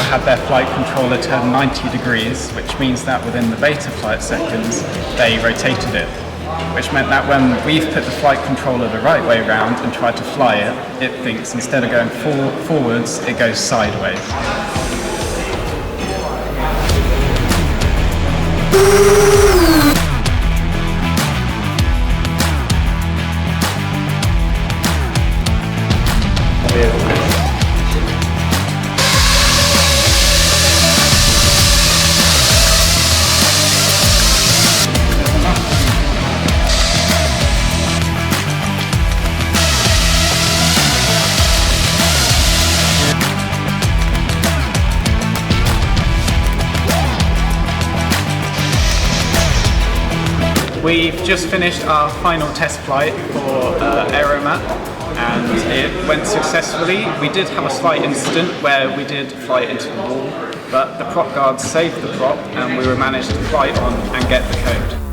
had their flight controller turn 90 degrees, which means that within the beta flight seconds, they rotated it. Which meant that when we've put the flight controller the right way around and tried to fly it, it thinks instead of going forwards, it goes sideways. We've just finished our final test flight for Aeromat, and it went successfully. We did have a slight incident where we did fly into the wall, but the prop guards saved the prop and we managed to fly on and get the code.